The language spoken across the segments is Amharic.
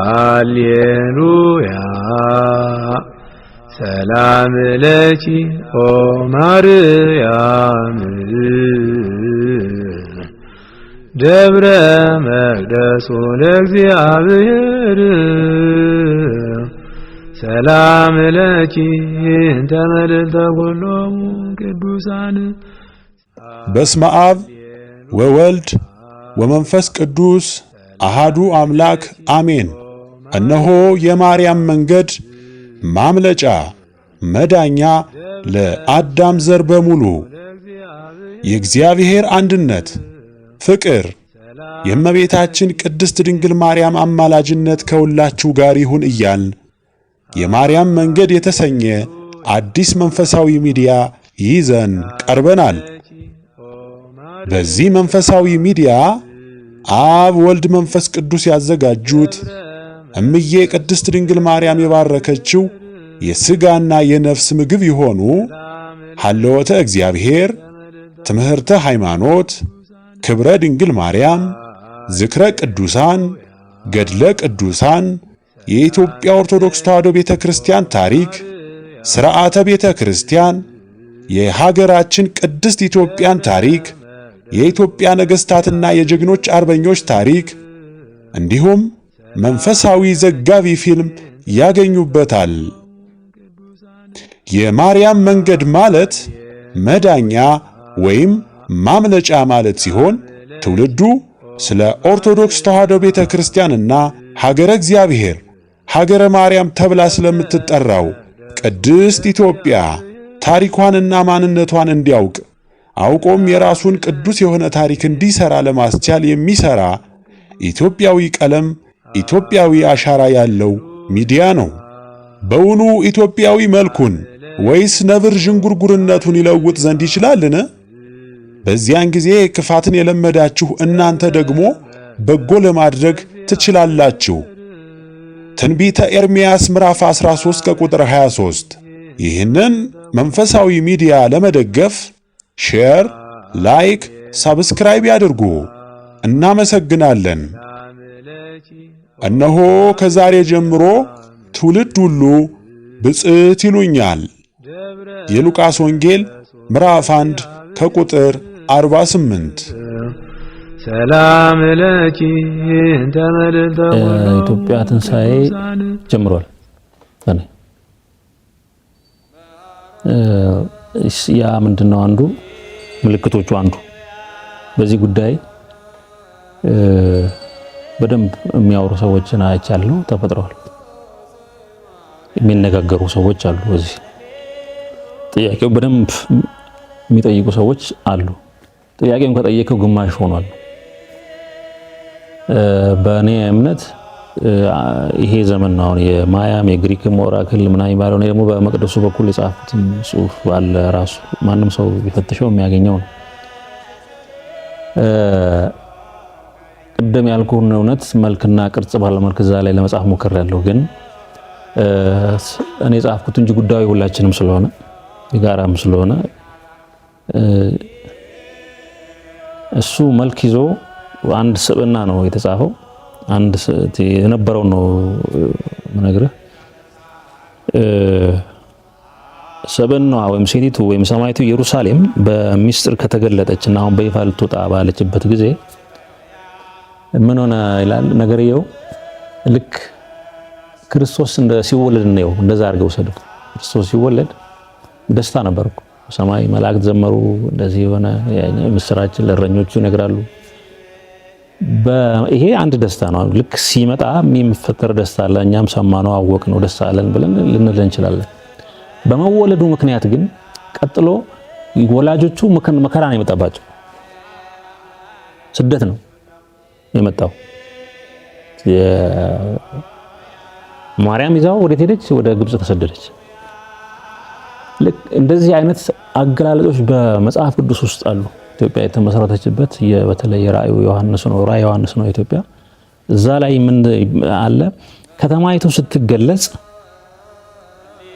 ሃሌሉያ ሰላም ለኪ ኦ ማርያም ደብረ መቅደሱ ለእግዚአብሔር ሰላም ለኪ እንተ መልዕልተ ኩሎሙ ቅዱሳን። በስመ አብ ወወልድ ወመንፈስ ቅዱስ አሃዱ አምላክ አሜን። እነሆ የማርያም መንገድ ማምለጫ መዳኛ ለአዳም ዘር በሙሉ የእግዚአብሔር አንድነት ፍቅር የእመቤታችን ቅድስት ድንግል ማርያም አማላጅነት ከሁላችሁ ጋር ይሁን እያልን የማርያም መንገድ የተሰኘ አዲስ መንፈሳዊ ሚዲያ ይዘን ቀርበናል። በዚህ መንፈሳዊ ሚዲያ አብ ወልድ መንፈስ ቅዱስ ያዘጋጁት እምዬ ቅድስት ድንግል ማርያም የባረከችው የሥጋና የነፍስ ምግብ የሆኑ ሐልወተ እግዚአብሔር፣ ትምህርተ ሃይማኖት፣ ክብረ ድንግል ማርያም፣ ዝክረ ቅዱሳን፣ ገድለ ቅዱሳን፣ የኢትዮጵያ ኦርቶዶክስ ተዋሕዶ ቤተ ክርስቲያን ታሪክ፣ ሥርዓተ ቤተ ክርስቲያን፣ የሀገራችን ቅድስት ኢትዮጵያን ታሪክ፣ የኢትዮጵያ ነገሥታትና የጀግኖች አርበኞች ታሪክ እንዲሁም መንፈሳዊ ዘጋቢ ፊልም ያገኙበታል። የማርያም መንገድ ማለት መዳኛ ወይም ማምለጫ ማለት ሲሆን ትውልዱ ስለ ኦርቶዶክስ ተዋሕዶ ቤተ ክርስቲያንና ሀገረ እግዚአብሔር ሀገረ ማርያም ተብላ ስለምትጠራው ቅድስት ኢትዮጵያ ታሪኳንና ማንነቷን እንዲያውቅ አውቆም የራሱን ቅዱስ የሆነ ታሪክ እንዲሰራ ለማስቻል የሚሰራ ኢትዮጵያዊ ቀለም፣ ኢትዮጵያዊ አሻራ ያለው ሚዲያ ነው። በውኑ ኢትዮጵያዊ መልኩን ወይስ ነብር ዥንጉርጉርነቱን ይለውጥ ዘንድ ይችላልን? በዚያን ጊዜ ክፋትን የለመዳችሁ እናንተ ደግሞ በጎ ለማድረግ ትችላላችሁ። ትንቢተ ኤርምያስ ምዕራፍ 13 ከቁጥር 23። ይህንን መንፈሳዊ ሚዲያ ለመደገፍ ሼር፣ ላይክ፣ ሳብስክራይብ ያድርጉ። እናመሰግናለን። እነሆ ከዛሬ ጀምሮ ትውልድ ሁሉ ብፅዕት ይሉኛል። የሉቃስ ወንጌል ምዕራፍ 1 ከቁጥር 48። ሰላም ለኪ እንተ መልዕልተ ኢትዮጵያ ትንሣኤ ጀምሯል። ያ ምንድነው? አንዱ ምልክቶቹ አንዱ በዚህ ጉዳይ በደንብ የሚያወሩ ሰዎችን አይቻለሁ፣ ተፈጥረዋል። የሚነጋገሩ ሰዎች አሉ። በዚህ ጥያቄው በደንብ የሚጠይቁ ሰዎች አሉ። ጥያቄውን ከጠየቀው ግማሽ ሆኗል። በእኔ እምነት ይሄ ዘመን ነው የማያም የግሪክ ኦራክል ምናምን ይባላል። እኔ ደግሞ በመቅደሱ በኩል የጻፉት ጽሑፍ ባለ ራሱ ማንም ሰው ቢፈትሸው የሚያገኘው ነው። ቅድም ያልኩህን እውነት መልክና ቅርጽ ባለ መልክ እዛ ላይ ለመጻፍ ሞክሬያለሁ። ግን እኔ ጻፍኩት እንጂ ጉዳዩ ሁላችንም ስለሆነ የጋራም ስለሆነ እሱ መልክ ይዞ አንድ ስብዕና ነው የተጻፈው። አንድ የነበረው ነው ምነግርህ። ሰብዕናዋ ወይም ሴቲቱ ወይም ሰማይቱ ኢየሩሳሌም በሚስጥር ከተገለጠችና አሁን በይፋ ልትወጣ ባለችበት ጊዜ ምን ሆነ ይላል ነገርየው። ልክ ክርስቶስ እንደ ሲወለድ ነው እንደዛ አድርገው ወሰዱት። ክርስቶስ ሲወለድ ደስታ ነበር እኮ። ሰማይ መላእክት ዘመሩ፣ እንደዚህ የሆነ ምስራችን ለእረኞቹ ይነግራሉ። ይሄ አንድ ደስታ ነው። ልክ ሲመጣ የሚፈጠር ደስታ አለ። እኛም ሰማነው፣ አወቅነው፣ ደስ አለን ብለን ልንል እንችላለን። በመወለዱ ምክንያት ግን ቀጥሎ ወላጆቹ መከራ ነው የመጣባቸው። ስደት ነው የመጣው። ማርያም ይዛው ወዴት ሄደች? ወደ ግብጽ ተሰደደች። ልክ እንደዚህ አይነት አገላለጦች በመጽሐፍ ቅዱስ ውስጥ አሉ። ኢትዮጵያ የተመሰረተችበት በተለይ ራእዩ ዮሐንስ ነው ኢትዮጵያ። እዛ ላይ ምን አለ? ከተማይቱ ስትገለጽ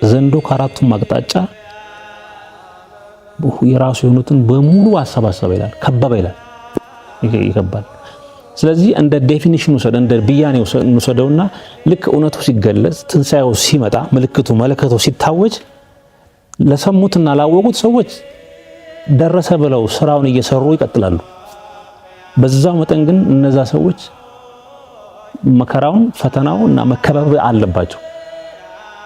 ዘንዶ ከአራቱም አቅጣጫ የራሱ የሆኑትን በሙሉ አሰባሰበ ይላል፣ ከበበ ይላል። ይከባል። ስለዚህ እንደ ዴፊኒሽን ወሰደ እንደ ቢያኔ ወሰደውና ልክ እውነቱ ሲገለጽ ትንሳኤው ሲመጣ መለከቱ ሲታወጅ ለሰሙትና ላወቁት ሰዎች ደረሰ ብለው ስራውን እየሰሩ ይቀጥላሉ። በዛው መጠን ግን እነዛ ሰዎች መከራውን ፈተናውና መከበብ አለባቸው።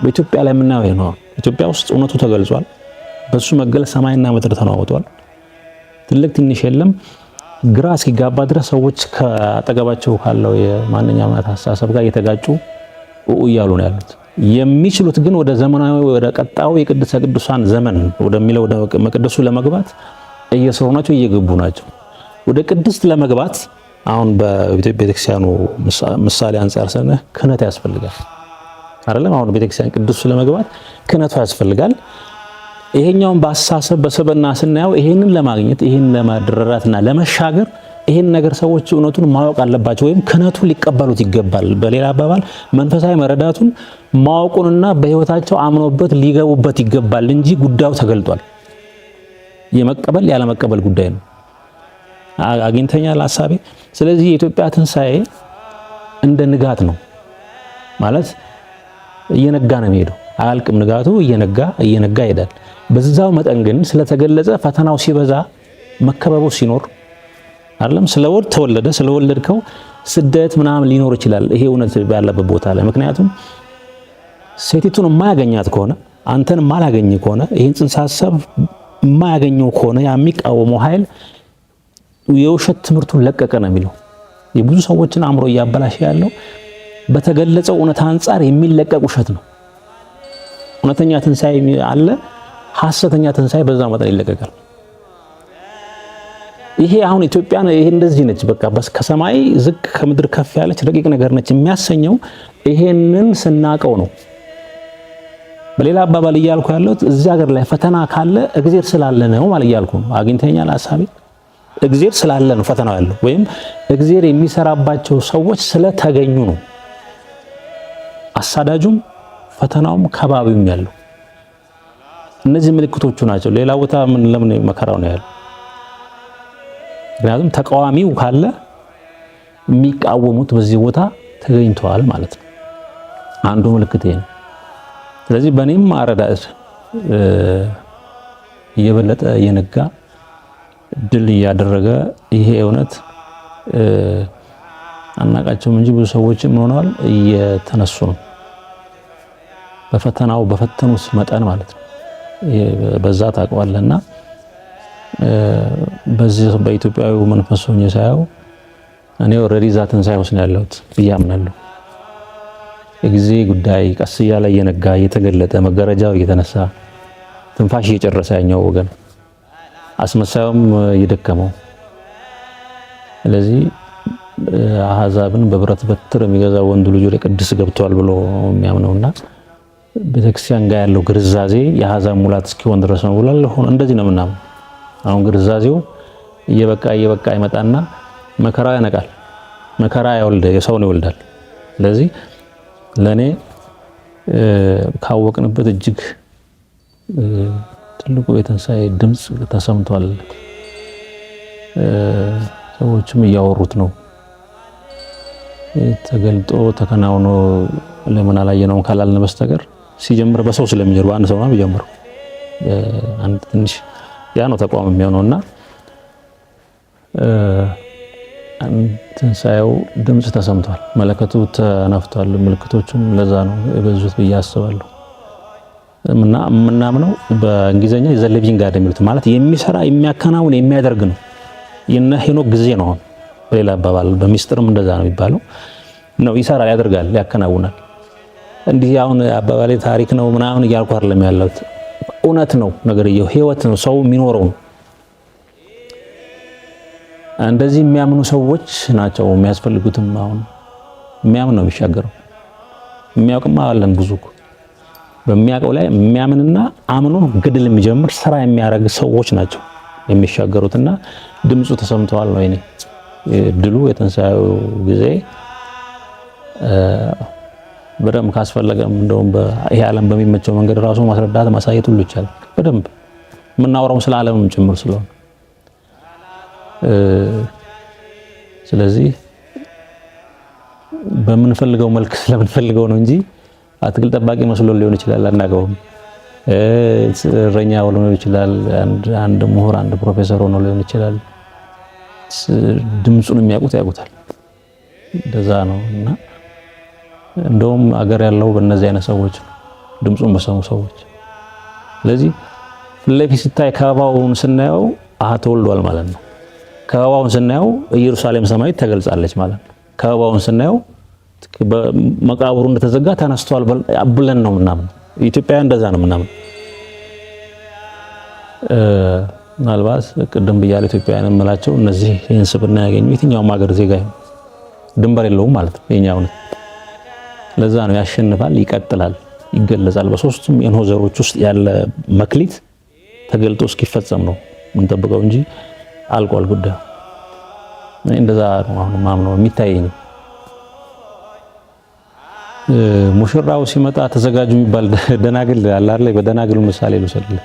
በኢትዮጵያ ላይ የምናየው ነው። ኢትዮጵያ ውስጥ እውነቱ ተገልጿል። በሱ መገለጽ ሰማይና ምድር ተናውጧል። ትልቅ ትንሽ የለም። ግራ እስኪጋባ ድረስ ሰዎች ከአጠገባቸው ካለው የማንኛውም አስተሳሰብ ጋር እየተጋጩ እያሉ ነው ያሉት። የሚችሉት ግን ወደ ዘመናዊ ወደ ቀጣዩ የቅድስተ ቅዱሳን ዘመን ወደሚለው ወደ መቅደሱ ለመግባት እየሰሩ ናቸው፣ እየገቡ ናቸው። ወደ ቅድስት ለመግባት አሁን በኢትዮጵያ ቤተክርስቲያኑ ምሳሌ አንፃር ስንህ ክህነት ያስፈልጋል አይደለም? አሁን ቤተክርስቲያን ቅዱስ ለመግባት ክህነቱ ያስፈልጋል። ይሄኛውን በአስተሳሰብ በሰበና ስናየው ይሄንን ለማግኘት ይሄን ለማድረራትና ለመሻገር ይሄን ነገር ሰዎች እውነቱን ማወቅ አለባቸው፣ ወይም ክህነቱን ሊቀበሉት ይገባል። በሌላ አባባል መንፈሳዊ መረዳቱን ማወቁንና በህይወታቸው አምኖበት ሊገቡበት ይገባል እንጂ ጉዳዩ ተገልጧል። የመቀበል ያለ መቀበል ጉዳይ ነው። አግኝተኛል ሐሳቤ። ስለዚህ የኢትዮጵያ ትንሳኤ እንደ ንጋት ነው ማለት እየነጋ ነው የሚሄደው። አያልቅም ንጋቱ፣ እየነጋ ይሄዳል። በዛው መጠን ግን ስለተገለጸ ፈተናው ሲበዛ መከበቡ ሲኖር አይደለም ተወለደ ስለወለድከው ስደት ምናምን ሊኖር ይችላል። ይሄ እውነት ያለበት ቦታ ላይ ምክንያቱም ሴቲቱን የማያገኛት ከሆነ አንተን ማላገኝ ከሆነ ይሄን ጽንሰ ሐሳብ የማያገኘው ከሆነ የሚቃወመው ኃይል የውሸት ትምህርቱን ለቀቀ ነው የሚለው። የብዙ ሰዎችን አእምሮ እያበላሸ ያለው በተገለጸው እውነት አንፃር የሚለቀቅ ውሸት ነው። እውነተኛ ትንሳኤ አለ፣ ሐሰተኛ ትንሳኤ በዛ መጠን ይለቀቃል። ይሄ አሁን ኢትዮጵያ ይሄ እንደዚህ ነች። በቃ ከሰማይ ዝቅ ከምድር ከፍ ያለች ረቂቅ ነገር ነች የሚያሰኘው ይሄንን ስናቀው ነው። በሌላ አባባል እያልኩ ያለሁት እዚህ ሀገር ላይ ፈተና ካለ እግዚአብሔር ስላለ ነው ማለት እያልኩ ነው። አግኝተኛል ሐሳቤ። እግዚአብሔር ስላለ ነው ፈተናው ያለው፣ ወይም እግዚአብሔር የሚሰራባቸው ሰዎች ስለተገኙ ነው አሳዳጁም ፈተናውም ከባቢውም ያለው። እነዚህ ምልክቶቹ ናቸው። ሌላ ቦታ ለምን መከራው ነው ያለው? ምክንያቱም ተቃዋሚው ካለ የሚቃወሙት በዚህ ቦታ ተገኝተዋል ማለት ነው። አንዱ ምልክት ይሄ ነው። ስለዚህ በእኔም አረዳድ እየበለጠ እየነጋ ድል እያደረገ ይሄ እውነት አናቃቸውም እንጂ ብዙ ሰዎችም ሆነዋል እየተነሱ ነው። በፈተናው በፈተኑት መጠን ማለት ነው። በዛ ታውቀዋለህና በዚህ በኢትዮጵያዊ መንፈስ ሆኜ ሳየው እኔ ኦልሬዲ ዛትን ሳይወስን ያለሁት ብያምናለሁ። የጊዜ ጉዳይ ቀስ እያለ እየነጋ እየተገለጠ መጋረጃው እየተነሳ ትንፋሽ እየጨረሰ ያኛው ወገን አስመሳዩም እየደከመው። ስለዚህ አሕዛብን በብረት በትር የሚገዛው ወንዱ ልጅ ወደ ቅድስ ገብቷል ብሎ የሚያምነውና ቤተክርስቲያን ጋር ያለው ግርዛዜ የአሕዛብ ሙላት እስኪሆን ድረስ ነው ብሏል። እንደዚህ ነው ምናምን። አሁን ግርዛዜው እየበቃ ይመጣና መከራ ያነቃል። መከራ የሰውን ይወልዳል። ስለዚህ ለኔ ካወቅንበት እጅግ ትልቁ የትንሳኤ ድምጽ ተሰምቷል። ሰዎችም እያወሩት ነው። ተገልጦ ተከናውኖ ለምን አላየነውም ካላልን በስተቀር ሲጀምር በሰው ስለሚጀምር አንድ ሰው ነው የሚጀምረው። አንድ ትንሽ ያ ነው ተቋም የሚሆነውና ትንሳኤው ድምጽ ተሰምቷል። መለከቱ ተነፍቷል። ምልክቶቹም ለዛ ነው የበዙት ብዬ አስባለሁ። እና ምናምነው በእንግሊዘኛ ዘ ሊቪንግ ጋድ የሚሉት ማለት የሚሰራ የሚያከናውን የሚያደርግ ነው። የነ ሄኖክ ጊዜ ነው። በሌላ አባባል በሚስጥርም እንደዛ ነው የሚባለው ነው። ይሰራል፣ ያደርጋል፣ ያከናውናል። እንዲህ አሁን አባባሌ ታሪክ ነው ምናምን እያልኩ አይደለም ያለሁት። እውነት ነው፣ ነገርየው ህይወት ነው፣ ሰው የሚኖረው ነው። እንደዚህ የሚያምኑ ሰዎች ናቸው የሚያስፈልጉትም። አሁን የሚያምን ነው የሚሻገረው። የሚያውቅማ አለን ብዙ እኮ። በሚያውቀው ላይ የሚያምንና አምኖ ግድል የሚጀምር ስራ የሚያደርግ ሰዎች ናቸው የሚሻገሩትና ድምፁ ተሰምተዋል ነው እኔ ድሉ የትንሳኤው ጊዜ በደንብ ካስፈለገም እንደውም ይሄ ዓለም በሚመቸው መንገድ ራሱ ማስረዳት ማሳየት ሁሉ ይቻላል። በደንብ የምናወራው ስለ ዓለምም ጭምር ስለሆነ ስለዚህ በምንፈልገው መልክ ስለምንፈልገው ነው እንጂ አትክልት ጠባቂ መስሎ ሊሆን ይችላል አናገውም እረኛ ሆኖ ሊሆን ይችላል አንድ ምሁር አንድ ፕሮፌሰር ሆኖ ሊሆን ይችላል ድምጹን የሚያውቁት ያውቁታል እንደዛ ነውና እንደውም አገር ያለው በእነዚህ አይነት ሰዎች ድምጹን በሰሙ ሰዎች ስለዚህ ፍለፊት ሲታይ ከበባውን ስናየው ተወልዷል ማለት ነው ከበባውን ስናየው ኢየሩሳሌም ሰማያዊት ተገልጻለች ማለት ነው ከበባውን ስናየው መቃብሩ እንደተዘጋ ተነስቷል ብለን ነው ምናምን ኢትዮጵያ እንደዛ ነው ምናምን ምናልባት ቅድም ብያለሁ ኢትዮጵያውያን እንምላቸው እነዚህ ይህን ስብዕና ያገኙ የትኛውም ሀገር ዜጋ ድንበር የለውም ማለት ነው የኛው ነው ለዛ ነው ያሸንፋል ይቀጥላል ይገለጻል በሶስቱም የኖህ ዘሮች ውስጥ ያለ መክሊት ተገልጦ እስኪፈጸም ነው እንጠብቀው እንጂ አልቋል ጉዳዩ እንደዛ ነው አሁን ማምነው የሚታየኝ ሙሽራው ሲመጣ ተዘጋጁ የሚባል ደናግል አለ አይደል በደናግሉ ምሳሌ ልውሰድልህ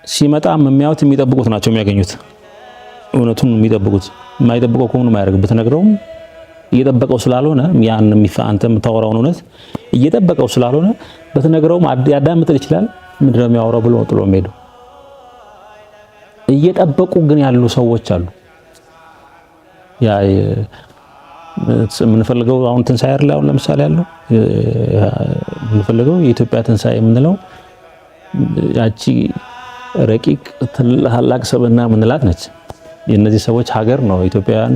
ሲመጣም የሚያዩት የሚጠብቁት ናቸው የሚያገኙት እውነቱን የሚጠብቁት የማይጠብቀው ከሆነ ማያደርግበት ነግረውም እየጠበቀው ስላልሆነ ያን አንተ የምታወራውን እውነት እየጠበቀው ስላልሆነ በተነግረውም ያዳምጥ ይችላል ምንድነው የሚያወራው ብሎ ጥሎ ሄደው እየጠበቁ ግን ያሉ ሰዎች አሉ ያ ምንፈልገው አሁን ትንሳኤ አይደል አሁን ለምሳሌ ያለው ምንፈልገው የኢትዮጵያ ትንሳኤ የምንለው ያቺ ረቂቅ ታላቅ ሰብዕና ምንላት ነች የነዚህ ሰዎች ሀገር ነው ኢትዮጵያን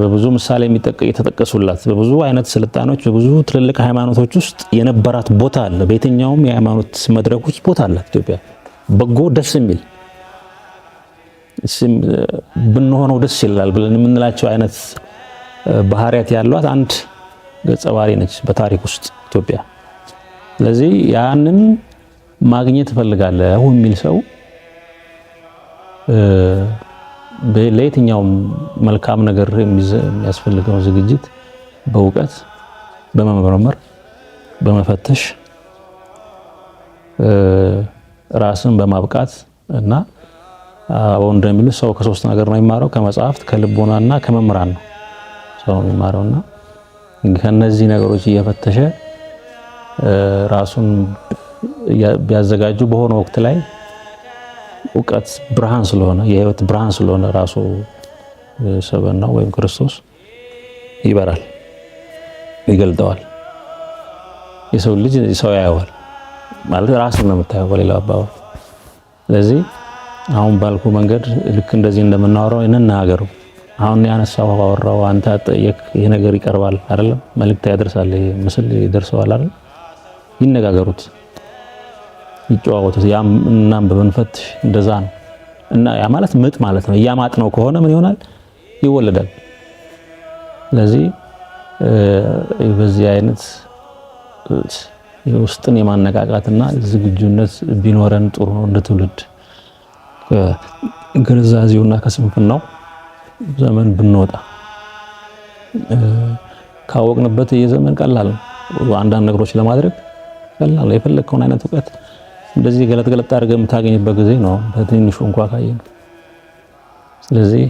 በብዙ ምሳሌ የተጠቀሱላት በብዙ አይነት ስልጣኖች በብዙ ትልልቅ ሃይማኖቶች ውስጥ የነበራት ቦታ አለ በየትኛውም የሃይማኖት መድረኮች ቦታ አላት ኢትዮጵያ በጎ ደስ የሚል ብንሆነው ደስ ይላል ብለን የምንላቸው አይነት ባህሪያት ያሏት አንድ ገጸ ባህሪ ነች በታሪክ ውስጥ ኢትዮጵያ ስለዚህ ያንን ማግኘት ፈልጋለሁ የሚል ሰው በለየትኛውም መልካም ነገር የሚያስፈልገው ዝግጅት በእውቀት በመመርመር በመፈተሽ ራስን በማብቃት እና አሁን እንደሚሉ ሰው ከሶስት ነገር ነው የሚማረው ከመጽሐፍት ከልቦናና ከመምራን ነው ሰው የሚማረውና ከነዚህ ነገሮች እየፈተሸ ራሱን ቢያዘጋጁ በሆነ ወቅት ላይ እውቀት ብርሃን ስለሆነ የህይወት ብርሃን ስለሆነ ራሱ ሰበናው ወይም ክርስቶስ ይበራል ይገልጠዋል የሰው ልጅ ሰው ያየዋል ማለት ራስን ነው የምታየው በሌላ አባባል ስለዚህ አሁን ባልኩ መንገድ ልክ እንደዚህ እንደምናወራው እንናገሩ አሁን ያነሳው አወራው አንተ ጠየቅ ይሄ ነገር ይቀርባል አይደለም መልእክት ያደርሳል ምስል ይደርሰዋል አይደል ይነጋገሩት ይጫወቱት ያም እናም በመንፈትሽ እንደዛ ነው እና ያ ማለት ምጥ ማለት ነው ያማጥ ነው ከሆነ ምን ይሆናል ይወለዳል ስለዚህ በዚህ አይነት የውስጥን የማነቃቃትና ዝግጁነት ቢኖረን ጥሩ ነው እንደ ትውልድ ግንዛቤውና ከስንፍናው ዘመን ብንወጣ ካወቅንበት የዘመን ቀላል ነው አንዳንድ ነገሮች ለማድረግ ቀላል የፈለከውን አይነት እውቀት እንደዚህ ገለጥ አድርገህ የምታገኝበት ጊዜ ነው በትንሹ እንኳን ካየን ስለዚህ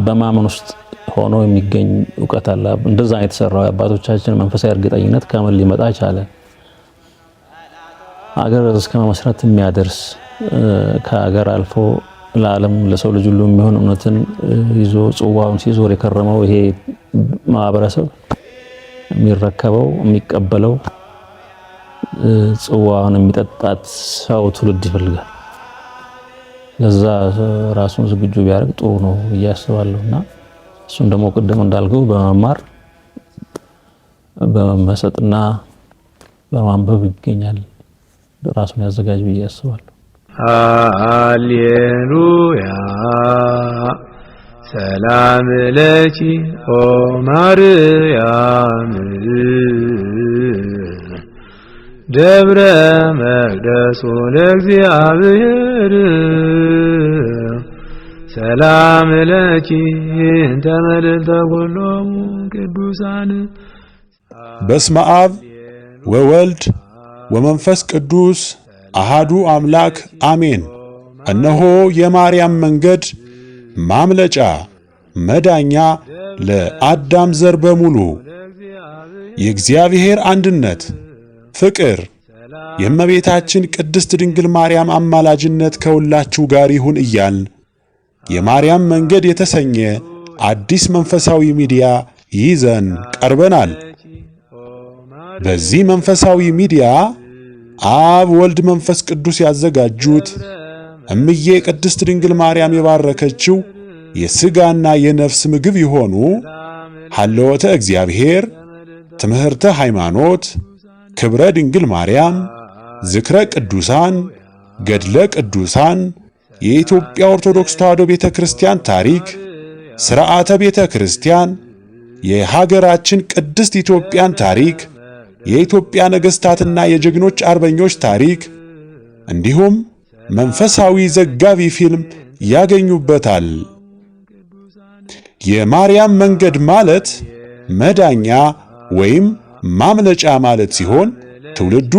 በማመን ውስጥ ሆኖ የሚገኝ እውቀት አለ እንደዛ የተሰራው አባቶቻችን መንፈሳዊ እርግጠኝነት ከመል ሊመጣ ቻለ ሀገር እስከ መመስረት የሚያደርስ ከሀገር አልፎ ለዓለም ለሰው ልጅ ሁሉ የሚሆን እውነትን ይዞ ጽዋውን ሲዞር የከረመው ይሄ ማህበረሰብ የሚረከበው የሚቀበለው ጽዋውን የሚጠጣት ሰው ትውልድ ይፈልጋል ለዛ ራሱን ዝግጁ ቢያደርግ ጥሩ ነው ያስባለሁና እሱን ደግሞ ቅድም እንዳልኩ በመማር በመሰጥና በማንበብ ይገኛል ራሱን ያዘጋጅ ብዬ አስባለሁ ሃሌሉያ ሰላም ለኪ ኦ ማርያም ደብረ መቅደሱ ለእግዚአብሔር ሰላም ለኪ እንተ መልዕልተ ኩሎሙ ቅዱሳን በስመ አብ ወወልድ ወመንፈስ ቅዱስ አሃዱ አምላክ አሜን። እነሆ የማርያም መንገድ ማምለጫ መዳኛ ለአዳም ዘር በሙሉ የእግዚአብሔር አንድነት ፍቅር የእመቤታችን ቅድስት ድንግል ማርያም አማላጅነት ከሁላችሁ ጋር ይሁን እያልን የማርያም መንገድ የተሰኘ አዲስ መንፈሳዊ ሚዲያ ይዘን ቀርበናል። በዚህ መንፈሳዊ ሚዲያ አብ ወልድ መንፈስ ቅዱስ ያዘጋጁት እምዬ ቅድስት ድንግል ማርያም የባረከችው የሥጋና የነፍስ ምግብ የሆኑ ሐልወተ እግዚአብሔር፣ ትምህርተ ሃይማኖት፣ ክብረ ድንግል ማርያም፣ ዝክረ ቅዱሳን፣ ገድለ ቅዱሳን፣ የኢትዮጵያ ኦርቶዶክስ ተዋሕዶ ቤተ ክርስቲያን ታሪክ፣ ሥርዓተ ቤተ ክርስቲያን፣ የሀገራችን ቅድስት ኢትዮጵያን ታሪክ፣ የኢትዮጵያ ነገሥታትና የጀግኖች አርበኞች ታሪክ እንዲሁም መንፈሳዊ ዘጋቢ ፊልም ያገኙበታል። የማርያም መንገድ ማለት መዳኛ ወይም ማምለጫ ማለት ሲሆን ትውልዱ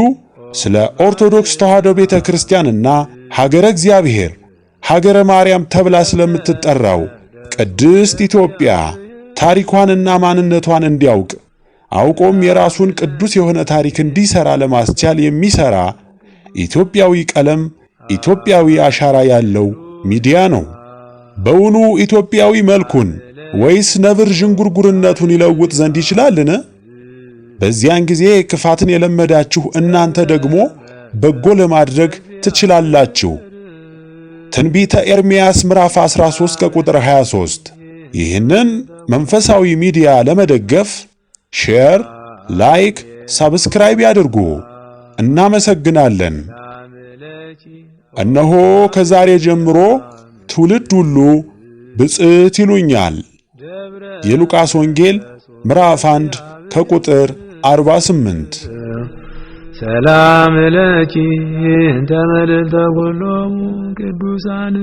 ስለ ኦርቶዶክስ ተዋሕዶ ቤተ ክርስቲያንና ሀገረ እግዚአብሔር ሀገረ ማርያም ተብላ ስለምትጠራው ቅድስት ኢትዮጵያ ታሪኳንና ማንነቷን እንዲያውቅ አውቆም የራሱን ቅዱስ የሆነ ታሪክ እንዲሰራ ለማስቻል የሚሰራ ኢትዮጵያዊ ቀለም፣ ኢትዮጵያዊ አሻራ ያለው ሚዲያ ነው። በውኑ ኢትዮጵያዊ መልኩን ወይስ ነብር ዥንጉርጉርነቱን ይለውጥ ዘንድ ይችላልን? በዚያን ጊዜ ክፋትን የለመዳችሁ እናንተ ደግሞ በጎ ለማድረግ ትችላላችሁ። ትንቢተ ኤርምያስ ምዕራፍ 13 ከቁጥር 23። ይህንን መንፈሳዊ ሚዲያ ለመደገፍ ሼር፣ ላይክ፣ ሰብስክራይብ ያድርጉ። እናመሰግናለን። እነሆ ከዛሬ ጀምሮ ትውልድ ሁሉ ብፅዕት ይሉኛል። የሉቃስ ወንጌል ምዕራፍ 1 ከቁጥር 48። ሰላም ለኪ እንተ መልዕልተ ኩሎሙ ቅዱሳን